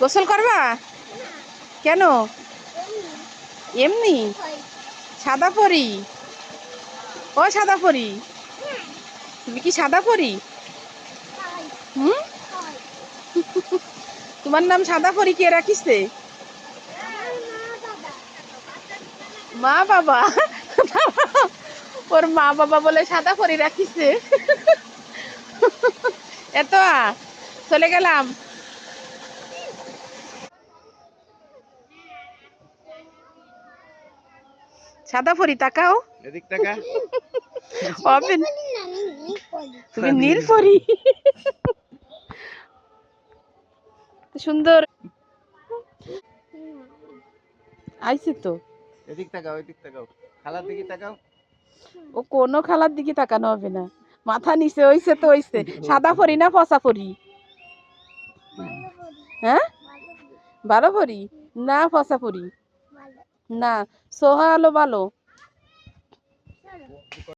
গোসল করবা? কেন? এমনি? সাদা পরি? ও সাদা পরি, তুমি কি সাদা পরি? হুম, তোমার নাম সাদা পরি কে রাখিছে? মা বাবা? ওর মা বাবা বলে সাদা পরি রাখিছে। এত চলে গেলাম। সাদা পরি তাকাও, এদিক টাকা। তুমি নীল পরি। সুন্দর আইছে তো। এদিক তাকাও, এদিক তাকাও, খালার দিকে তাকাও। ও কোনো খালার দিকে তাকানো হবে না, মাথা নিচে হইছে তো হইছে। সাদা পরি না পচা পরি? হ্যাঁ, ভালো পরি না পচা পরি? না, সোহা আলো ভালো।